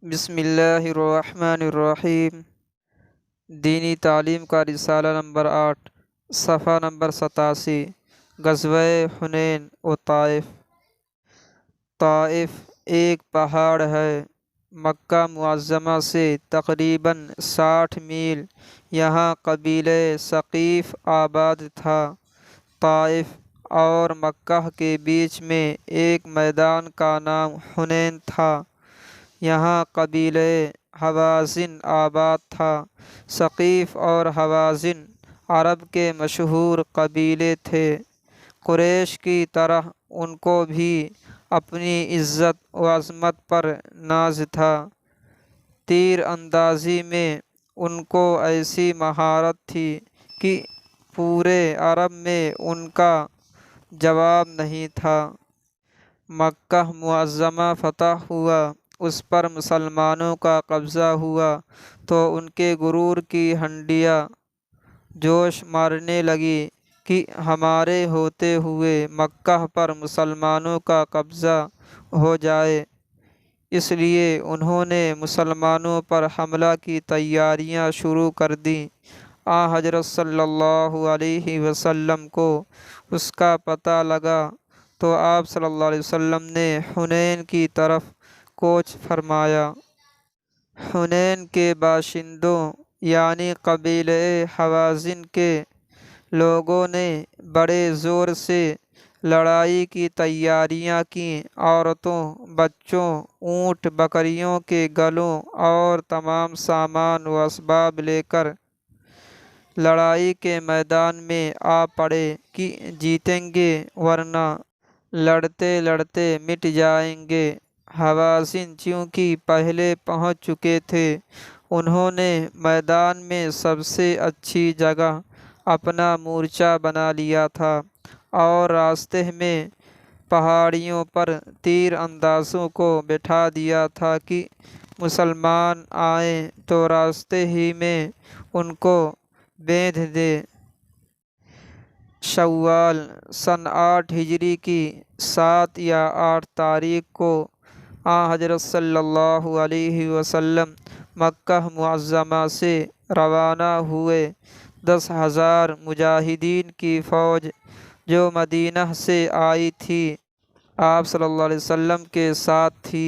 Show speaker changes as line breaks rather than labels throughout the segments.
بسم اللہ الرحمن الرحیم۔ دینی تعلیم کا رسالہ نمبر 8، صفحہ نمبر 87۔ غزوہ حنین و طائف۔ طائف ایک پہاڑ ہے، مکہ معظمہ سے تقریباً 60 میل۔ یہاں قبیلہ ثقیف آباد تھا۔ طائف اور مکہ کے بیچ میں ایک میدان کا نام حنین تھا۔ یہاں قبیلہ ہوازن آباد تھا۔ ثقیف اور ہوازن عرب کے مشہور قبیلے تھے۔ قریش کی طرح ان کو بھی اپنی عزت و عظمت پر ناز تھا۔ تیر اندازی میں ان کو ایسی مہارت تھی کہ پورے عرب میں ان کا جواب نہیں تھا۔ مکہ معظمہ فتح ہوا، اس پر مسلمانوں کا قبضہ ہوا تو ان کے غرور کی ہنڈیاں جوش مارنے لگی کہ ہمارے ہوتے ہوئے مکہ پر مسلمانوں کا قبضہ ہو جائے۔ اس لیے انہوں نے مسلمانوں پر حملہ کی تیاریاں شروع کر دیں۔ حضرت صلی اللہ علیہ وسلم کو اس کا پتہ لگا تو آپ صلی اللہ علیہ وسلم نے حنین کی طرف کوچ فرمایا۔ حنین کے باشندوں یعنی قبیلہ ہوازن کے لوگوں نے بڑے زور سے لڑائی کی تیاریاں کیں۔ عورتوں، بچوں، اونٹ بکریوں کے گلوں اور تمام سامان و اسباب لے کر لڑائی کے میدان میں آ پڑے کہ جیتیں گے ورنہ لڑتے لڑتے مٹ جائیں گے۔ ہوازن چونکہ پہلے پہنچ چکے تھے، انہوں نے میدان میں سب سے اچھی جگہ اپنا مورچہ بنا لیا تھا اور راستے میں پہاڑیوں پر تیر اندازوں کو بٹھا دیا تھا کہ مسلمان آئیں تو راستے ہی میں ان کو بیندھ دیں۔ شوال سن 8 ہجری کی 7 یا 8 تاریخ کو حضرت صلی اللہ علیہ وسلم مکہ معظمہ سے روانہ ہوئے۔ 10,000 مجاہدین کی فوج جو مدینہ سے آئی تھی آپ صلی اللہ علیہ وسلم کے ساتھ تھی۔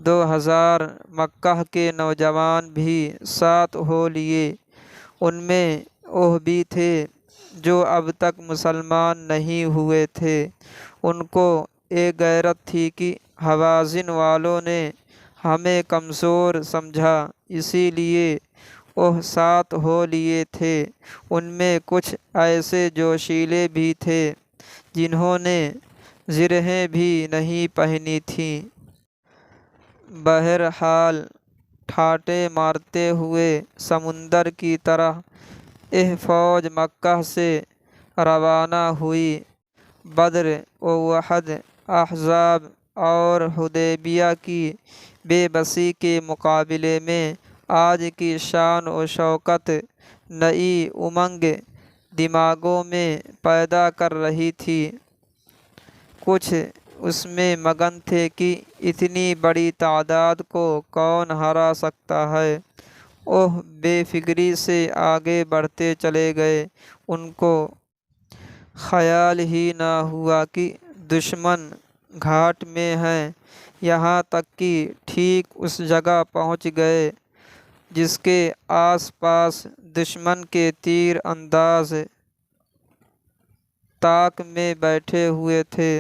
2,000 مکہ کے نوجوان بھی ساتھ ہو لیے۔ ان میں وہ بھی تھے جو اب تک مسلمان نہیں ہوئے تھے۔ ان کو ایک غیرت تھی کہ ہوازن والوں نے ہمیں کمزور سمجھا، اسی لیے وہ ساتھ ہو لیے تھے۔ ان میں کچھ ایسے جوشیلے بھی تھے جنہوں نے زرہیں بھی نہیں پہنی تھیں۔ بہرحال ٹھاٹے مارتے ہوئے سمندر کی طرح یہ فوج مکہ سے روانہ ہوئی۔ بدر و احد، احزاب اور حدیبیہ کی بے بسی کے مقابلے میں آج کی شان و شوکت نئی امنگ دماغوں میں پیدا کر رہی تھی۔ کچھ اس میں مگن تھے کہ اتنی بڑی تعداد کو کون ہرا سکتا ہے۔ وہ بے فکری سے آگے بڑھتے چلے گئے۔ ان کو خیال ہی نہ ہوا کہ دشمن گھاٹ میں ہے، یہاں تک کہ ٹھیک اس جگہ پہنچ گئے جس کے آس پاس دشمن کے تیر انداز طاق میں بیٹھے ہوئے تھے۔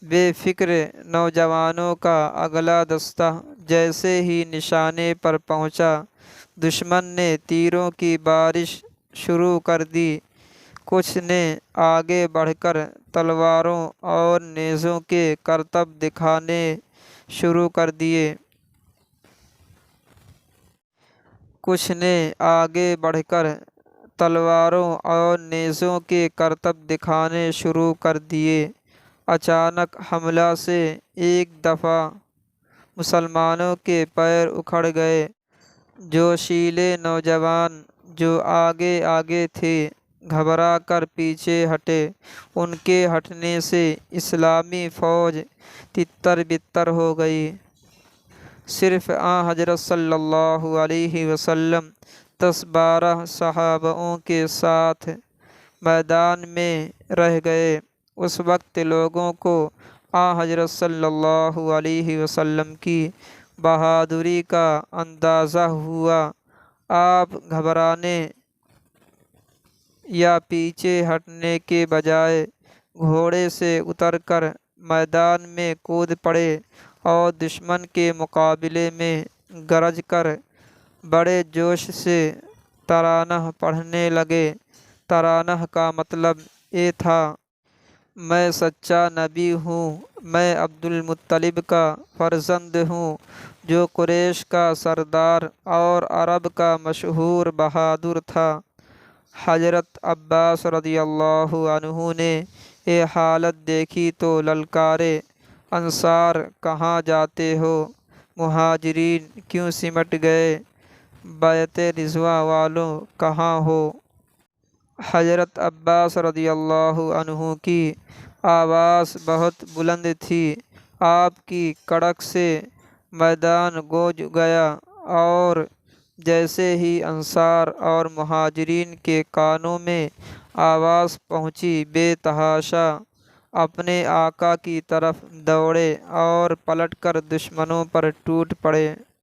بے فکر نوجوانوں کا اگلا دستہ جیسے ہی نشانے پر پہنچا، دشمن نے تیروں کی بارش شروع کر دی۔ کچھ نے آگے بڑھ کر تلواروں اور نیزوں کے کرتب دکھانے شروع کر دیے۔ کچھ نے آگے بڑھ کر تلواروں اور نیزوں کے کرتب دکھانے شروع کر دیے۔ اچانک حملہ سے ایک دفعہ مسلمانوں کے پیر اکھڑ گئے۔ جوشیلے نوجوان جو آگے آگے تھے گھبرا کر پیچھے ہٹے۔ ان کے ہٹنے سے اسلامی فوج تتر بتر ہو گئی۔ صرف حضرت صلی اللہ علیہ وسلم 10-12 صحابوں کے ساتھ میدان میں رہ گئے۔ اس وقت لوگوں کو حضرت صلی اللہ علیہ وسلم کی بہادری کا اندازہ ہوا۔ آپ گھبرانے یا پیچھے ہٹنے کے بجائے گھوڑے سے اتر کر میدان میں کود پڑے اور دشمن کے مقابلے میں گرج کر بڑے جوش سے ترانہ پڑھنے لگے۔ ترانہ کا مطلب یہ تھا: میں سچا نبی ہوں، میں عبد المطلب کا فرزند ہوں جو قریش کا سردار اور عرب کا مشہور بہادر تھا۔ حضرت عباس رضی اللہ عنہ نے یہ حالت دیکھی تو للکارے، انصار کہاں جاتے ہو؟ مہاجرین کیوں سمٹ گئے؟ بیعت رضوان والوں کہاں ہو؟ حضرت عباس رضی اللہ عنہ کی آواز بہت بلند تھی۔ آپ کی کڑک سے میدان گونج گیا اور جیسے ہی انصار اور مہاجرین کے کانوں میں آواز پہنچی، بے تحاشا اپنے آقا کی طرف دوڑے اور پلٹ کر دشمنوں پر ٹوٹ پڑے۔